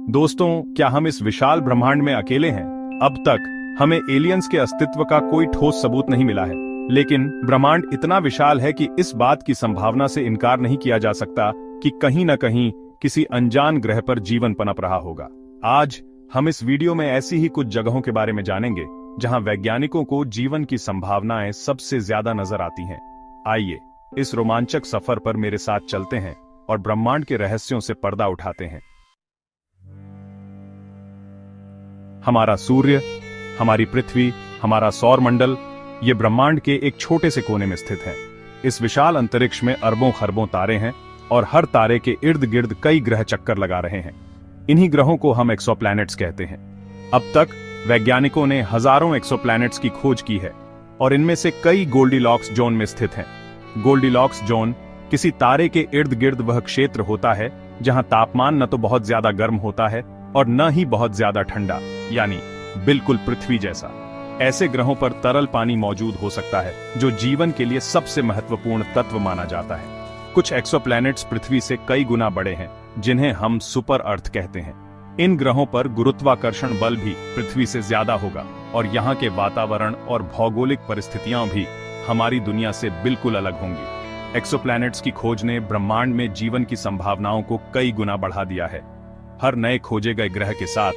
दोस्तों, क्या हम इस विशाल ब्रह्मांड में अकेले हैं? अब तक हमें एलियंस के अस्तित्व का कोई ठोस सबूत नहीं मिला है, लेकिन ब्रह्मांड इतना विशाल है कि इस बात की संभावना से इनकार नहीं किया जा सकता कि कहीं न कहीं किसी अनजान ग्रह पर जीवन पनप रहा होगा। आज हम इस वीडियो में ऐसी ही कुछ जगहों के बारे में जानेंगे जहां वैज्ञानिकों को जीवन की संभावनाएं सबसे ज्यादा नजर आती हैं। आइए इस रोमांचक सफर पर मेरे साथ चलते हैं और ब्रह्मांड के रहस्यों से पर्दा उठाते हैं। हमारा सूर्य, हमारी पृथ्वी, हमारा सौर मंडल, ये ब्रह्मांड के एक छोटे से कोने में स्थित है। इस विशाल अंतरिक्ष में अरबों खरबों तारे हैं और हर तारे के इर्द गिर्द कई ग्रह चक्कर लगा रहे हैं। इन्हीं ग्रहों को हम एक्सोप्लैनेट्स कहते हैं। अब तक वैज्ञानिकों ने हजारों एक्सोप्लैनेट्स की खोज की है और इनमें से कई गोल्डीलॉक्स जोन में स्थित हैं। गोल्डीलॉक्स जोन किसी तारे के इर्द गिर्द वह क्षेत्र होता है जहां तापमान न तो बहुत ज्यादा गर्म होता है और न ही बहुत ज्यादा ठंडा, यानी बिल्कुल पृथ्वी जैसा। ऐसे ग्रहों पर तरल पानी मौजूद हो सकता है, जो जीवन के लिए सबसे महत्वपूर्ण तत्व माना जाता है। कुछ एक्सोप्लैनेट्स पृथ्वी से कई गुना बड़े हैं, जिन्हें हम सुपर अर्थ कहते हैं। इन ग्रहों पर गुरुत्वाकर्षण बल भी पृथ्वी से ज्यादा होगा और यहाँ के वातावरण और भौगोलिक परिस्थितियां भी हमारी दुनिया से बिल्कुल अलग होंगी। एक्सोप्लैनेट्स की खोज ने ब्रह्मांड में जीवन की संभावनाओं को कई गुना बढ़ा दिया है। हर नए खोजे गए ग्रह के साथ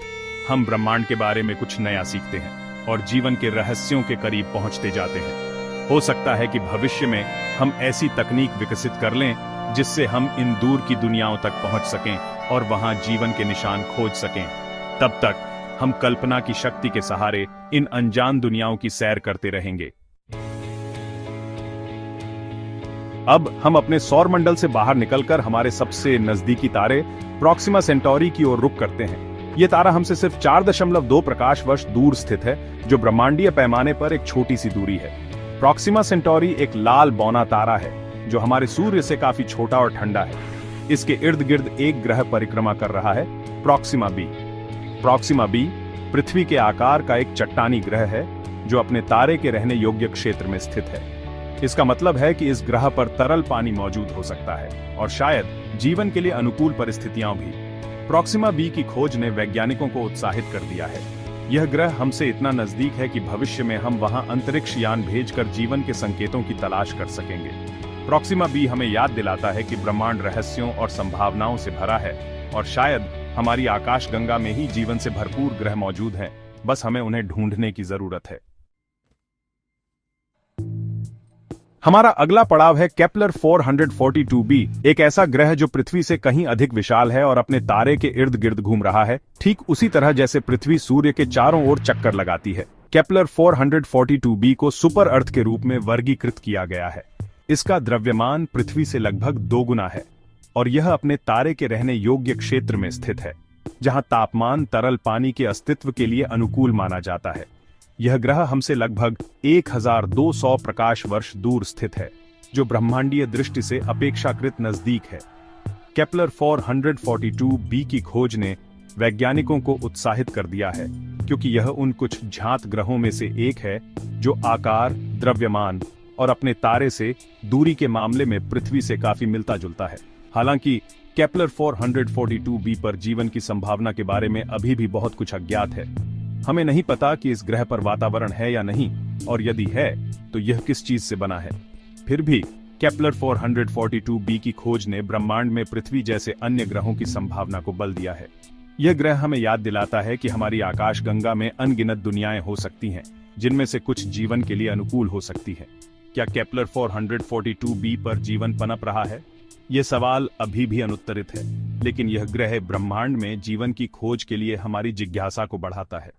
हम ब्रह्मांड के बारे में कुछ नया सीखते हैं और जीवन के रहस्यों के करीब पहुंचते जाते हैं। हो सकता है कि भविष्य में हम ऐसी तकनीक विकसित कर लें जिससे हम इन दूर की दुनियाओं तक पहुंच सकें और वहां जीवन के निशान खोज सकें। तब तक हम कल्पना की शक्ति के सहारे इन अनजान दुनियाओं की सैर करते रहेंगे। अब हम अपने सौर मंडल से बाहर निकलकर हमारे सबसे नजदीकी तारे प्रॉक्सिमा सेंटौरी की ओर रुख करते हैं। ये तारा हमसे सिर्फ 4.2 प्रकाश वर्ष दूर स्थित है, जो ब्रह्मांडीय पैमाने पर एक छोटी सी दूरी है। प्रॉक्सिमा सेंटौरी एक लाल बौना तारा है जो हमारे सूर्य से काफी छोटा और ठंडा है। इसके इर्द गिर्द एक ग्रह परिक्रमा कर रहा है, प्रॉक्सिमा बी। प्रॉक्सिमा बी पृथ्वी के आकार का एक चट्टानी ग्रह है जो अपने तारे के रहने योग्य क्षेत्र में स्थित है। इसका मतलब है कि इस ग्रह पर तरल पानी मौजूद हो सकता है और शायद जीवन के लिए अनुकूल परिस्थितियां भी। प्रॉक्सिमा बी की खोज ने वैज्ञानिकों को उत्साहित कर दिया है। यह ग्रह हमसे इतना नजदीक है कि भविष्य में हम वहां अंतरिक्ष यान भेजकर जीवन के संकेतों की तलाश कर सकेंगे। प्रॉक्सिमा बी हमें याद दिलाता है कि ब्रह्मांड रहस्यों और संभावनाओं से भरा है और शायद हमारी आकाशगंगा में ही जीवन से भरपूर ग्रह मौजूद हैं, बस हमें उन्हें ढूंढने की जरूरत है। हमारा अगला पड़ाव है केपलर 442b, एक ऐसा ग्रह जो पृथ्वी से कहीं अधिक विशाल है और अपने तारे के इर्द गिर्द घूम रहा है, ठीक उसी तरह जैसे पृथ्वी सूर्य के चारों ओर चक्कर लगाती है। केपलर 442b को सुपर अर्थ के रूप में वर्गीकृत किया गया है। इसका द्रव्यमान पृथ्वी से लगभग 2 गुना है और यह अपने तारे के रहने योग्य क्षेत्र में स्थित है, जहां तापमान तरल पानी के अस्तित्व के लिए अनुकूल माना जाता है। यह ग्रह हमसे लगभग 1200 प्रकाश वर्ष दूर स्थित है, जो ब्रह्मांडीय दृष्टि से अपेक्षाकृत नजदीक है। केपलर 442b की खोज ने वैज्ञानिकों को उत्साहित कर दिया है, क्योंकि यह उन कुछ ज्ञात ग्रहों में से एक है जो आकार, द्रव्यमान और अपने तारे से दूरी के मामले में पृथ्वी से काफी मिलता जुलता है। हालांकि केपलर 442b पर जीवन की संभावना के बारे में अभी भी बहुत कुछ अज्ञात है। हमें नहीं पता कि इस ग्रह पर वातावरण है या नहीं, और यदि है तो यह किस चीज से बना है। फिर भी केपलर 442b की खोज ने ब्रह्मांड में पृथ्वी जैसे अन्य ग्रहों की संभावना को बल दिया है। यह ग्रह हमें याद दिलाता है कि हमारी आकाशगंगा में अनगिनत दुनियाएं हो सकती हैं, जिनमें से कुछ जीवन के लिए अनुकूल हो सकती हैं। क्या केपलर 442b पर जीवन पनप रहा है? यह सवाल अभी भी अनुत्तरित है, लेकिन यह ग्रह ब्रह्मांड में जीवन की खोज के लिए हमारी जिज्ञासा को बढ़ाता है।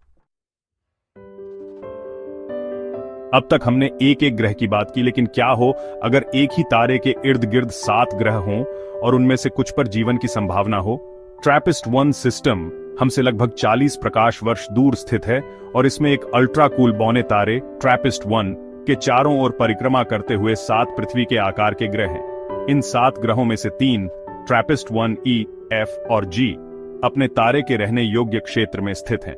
अब तक हमने एक एक ग्रह की बात की, लेकिन क्या हो अगर एक ही तारे के इर्द गिर्द 7 ग्रह हों और उनमें से कुछ पर जीवन की संभावना हो? ट्रैपिस्ट-1 सिस्टम हमसे लगभग 40 प्रकाश वर्ष दूर स्थित है और इसमें एक अल्ट्रा कूल बौने तारे ट्रैपिस्ट-1 के चारों ओर परिक्रमा करते हुए 7 पृथ्वी के आकार के ग्रह हैं। इन 7 ग्रहों में से 3 ट्रैपिस्ट-1 E, F और G अपने तारे के रहने योग्य क्षेत्र में स्थित हैं।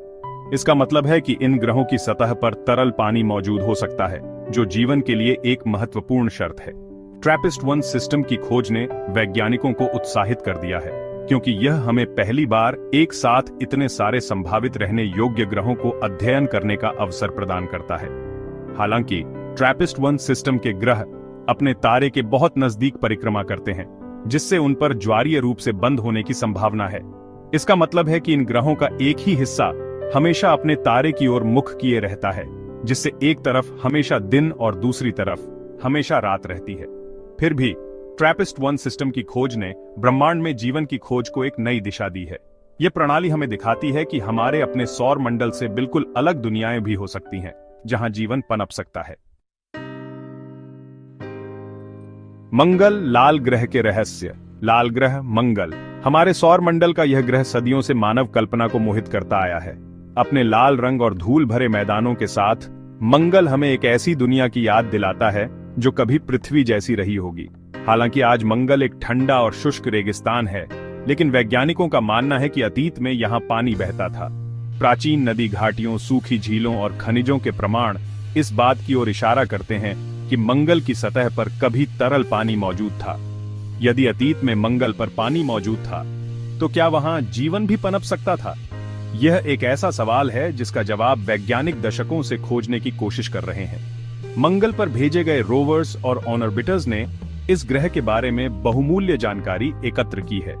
इसका मतलब है कि इन ग्रहों की सतह पर तरल पानी मौजूद हो सकता है, जो जीवन के लिए एक महत्वपूर्ण शर्त है। ट्रैपिस्ट-1 सिस्टम की खोज ने वैज्ञानिकों को उत्साहित कर दिया है। क्योंकि यह हमें पहली बार एक साथ इतने सारे संभावित रहने योग्य ग्रहों को अध्ययन करने का अवसर प्रदान करता है। हालांकि ट्रैपिस्ट-1 सिस्टम के ग्रह अपने तारे के बहुत नजदीक परिक्रमा करते हैं, जिससे उन पर ज्वारीय रूप से बंद होने की संभावना है। इसका मतलब है कि इन ग्रहों का एक ही हिस्सा हमेशा अपने तारे की ओर मुख किए रहता है, जिससे एक तरफ हमेशा दिन और दूसरी तरफ हमेशा रात रहती है। फिर भी ट्रैपिस्ट-1 सिस्टम की खोज ने ब्रह्मांड में जीवन की खोज को एक नई दिशा दी है। यह प्रणाली हमें दिखाती है कि हमारे अपने सौर मंडल से बिल्कुल अलग दुनियाएं भी हो सकती हैं, जहां जीवन पनप सकता है। मंगल लाल ग्रह के रहस्य। लाल ग्रह मंगल, हमारे सौर मंडल का यह ग्रह सदियों से मानव कल्पना को मोहित करता आया है। अपने लाल रंग और धूल भरे मैदानों के साथ मंगल हमें एक ऐसी दुनिया की याद दिलाता है जो कभी पृथ्वी जैसी रही होगी। हालांकि आज मंगल एक ठंडा और शुष्क रेगिस्तान है, लेकिन वैज्ञानिकों का मानना है कि अतीत में यहाँ पानी बहता था। प्राचीन नदी घाटियों, सूखी झीलों और खनिजों के प्रमाण इस बात की ओर इशारा करते हैं कि मंगल की सतह पर कभी तरल पानी मौजूद था। यदि अतीत में मंगल पर पानी मौजूद था, तो क्या वहां जीवन भी पनप सकता था? यह एक ऐसा सवाल है जिसका जवाब वैज्ञानिक दशकों से खोजने की कोशिश कर रहे हैं। मंगल पर भेजे गए रोवर्स और ऑर्बिटर्स ने इस ग्रह के बारे में बहुमूल्य जानकारी एकत्र की है।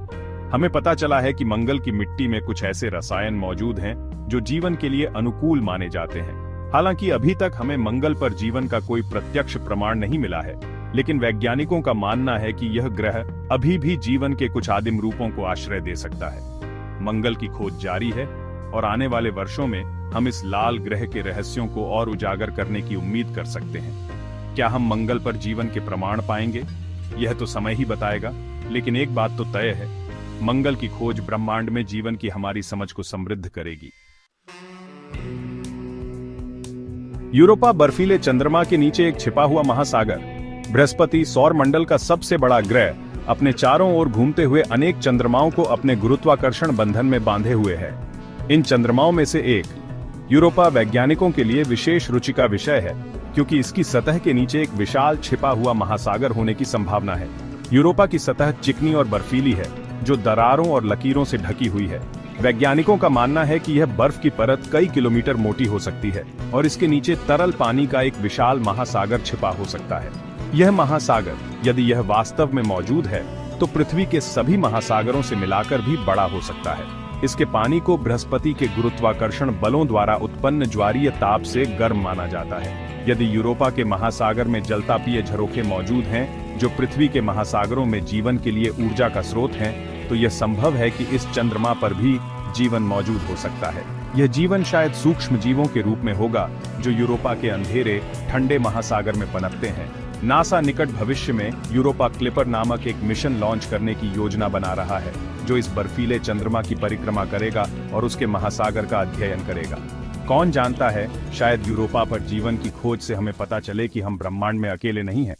हमें पता चला है कि मंगल की मिट्टी में कुछ ऐसे रसायन मौजूद हैं जो जीवन के लिए अनुकूल माने जाते हैं। हालांकि अभी तक हमें मंगल पर जीवन का कोई प्रत्यक्ष प्रमाण नहीं मिला है, लेकिन वैज्ञानिकों का मानना है कि यह ग्रह अभी भी जीवन के कुछ आदिम रूपों को आश्रय दे सकता है। मंगल की खोज जारी है और आने वाले वर्षों में हम इस लाल ग्रह के रहस्यों को और उजागर करने की उम्मीद कर सकते हैं। क्या हम मंगल पर जीवन के प्रमाण पाएंगे? यह तो समय ही बताएगा, लेकिन एक बात तो तय है, मंगल की खोज ब्रह्मांड में जीवन की हमारी समझ को समृद्ध करेगी। यूरोपा बर्फीले चंद्रमा के नीचे एक छिपा हुआ महासागर। बृहस्पति सौर मंडल का सबसे बड़ा ग्रह अपने चारों ओर घूमते हुए अनेक चंद्रमाओं को अपने गुरुत्वाकर्षण बंधन में बांधे हुए है। इन चंद्रमाओं में से एक यूरोपा वैज्ञानिकों के लिए विशेष रुचि का विषय है, क्योंकि इसकी सतह के नीचे एक विशाल छिपा हुआ महासागर होने की संभावना है। यूरोपा की सतह चिकनी और बर्फीली है, जो दरारों और लकीरों से ढकी हुई है। वैज्ञानिकों का मानना है कि यह बर्फ की परत कई किलोमीटर मोटी हो सकती है और इसके नीचे तरल पानी का एक विशाल महासागर छिपा हो सकता है। यह महासागर, यदि यह वास्तव में मौजूद है, तो पृथ्वी के सभी महासागरों से मिलाकर भी बड़ा हो सकता है। इसके पानी को बृहस्पति के गुरुत्वाकर्षण बलों द्वारा उत्पन्न ज्वारीय ताप से गर्म माना जाता है। यदि यूरोपा के महासागर में जलतापीय झरोखे मौजूद हैं, जो पृथ्वी के महासागरों में जीवन के लिए ऊर्जा का स्रोत हैं, तो यह संभव है कि इस चंद्रमा पर भी जीवन मौजूद हो सकता है। यह जीवन शायद सूक्ष्म जीवों के रूप में होगा, जो यूरोपा के अंधेरे ठंडे महासागर में पनपते हैं। नासा निकट भविष्य में यूरोपा क्लिपर नामक एक मिशन लॉन्च करने की योजना बना रहा है, जो इस बर्फीले चंद्रमा की परिक्रमा करेगा और उसके महासागर का अध्ययन करेगा। कौन जानता है, शायद यूरोपा पर जीवन की खोज से हमें पता चले कि हम ब्रह्मांड में अकेले नहीं हैं।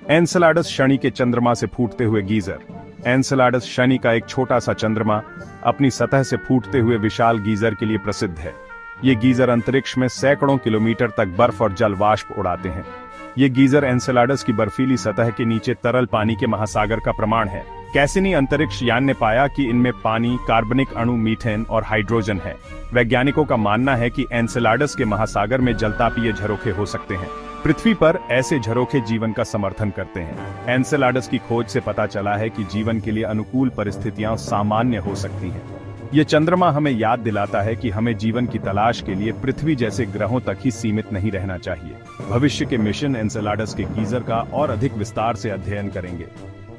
एनसेलाडस शनि के चंद्रमा से फूटते हुए गीजर। एनसेलाडस शनि का एक छोटा सा चंद्रमा अपनी सतह से फूटते हुए विशाल गीजर के लिए प्रसिद्ध है। ये गीजर अंतरिक्ष में सैकड़ों किलोमीटर तक बर्फ और जल वाष्प उड़ाते हैं। ये गीजर एनसेलाडस की बर्फीली सतह के नीचे तरल पानी के महासागर का प्रमाण है। कैसिनी अंतरिक्ष यान ने पाया कि इनमें पानी, कार्बनिक अणु, मीथेन और हाइड्रोजन है। वैज्ञानिकों का मानना है कि एनसेलाडस के महासागर में जलतापीय झरोखे हो सकते हैं। पृथ्वी पर ऐसे झरोखे जीवन का समर्थन करते हैं। एनसेलाडस की खोज से पता चला है कि जीवन के लिए अनुकूल परिस्थितियां सामान्य हो सकती हैं। ये चंद्रमा हमें याद दिलाता है कि हमें जीवन की तलाश के लिए पृथ्वी जैसे ग्रहों तक ही सीमित नहीं रहना चाहिए। भविष्य के मिशन एनसेलाडस के गीजर का और अधिक विस्तार से अध्ययन करेंगे।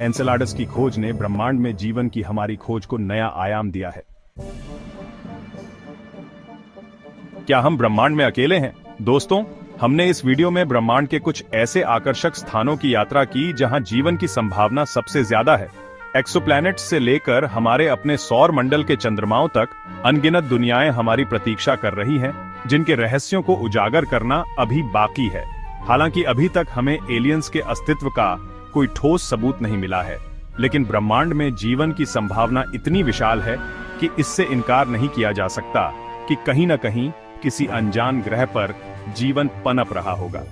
एनसेलाडस की खोज ने ब्रह्मांड में जीवन की हमारी खोज को नया आयाम दिया है। क्या हम ब्रह्मांड में अकेले हैं? दोस्तों, हमने इस वीडियो में ब्रह्मांड के कुछ ऐसे आकर्षक स्थानों की यात्रा की जहां जीवन की संभावना सबसे ज्यादा है। एक्सोप्लैनेट्स से लेकर हमारे अपने सौर मंडल के चंद्रमाओं तक अनगिनत दुनियाएं हमारी प्रतीक्षा कर रही हैं, जिनके रहस्यों को उजागर करना अभी बाकी है। हालांकि अभी तक हमें एलियंस के अस्तित्व का कोई ठोस सबूत नहीं मिला है, लेकिन ब्रह्मांड में जीवन की संभावना इतनी विशाल है कि इससे इनकार नहीं किया जा सकता कि कहीं न कहीं किसी अनजान ग्रह पर जीवन पनप रहा होगा।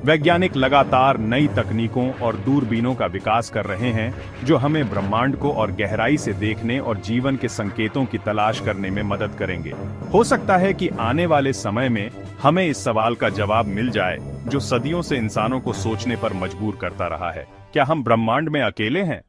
वैज्ञानिक लगातार नई तकनीकों और दूरबीनों का विकास कर रहे हैं जो हमें ब्रह्मांड को और गहराई से देखने और जीवन के संकेतों की तलाश करने में मदद करेंगे। हो सकता है कि आने वाले समय में हमें इस सवाल का जवाब मिल जाए जो सदियों से इंसानों को सोचने पर मजबूर करता रहा है, क्या हम ब्रह्मांड में अकेले हैं?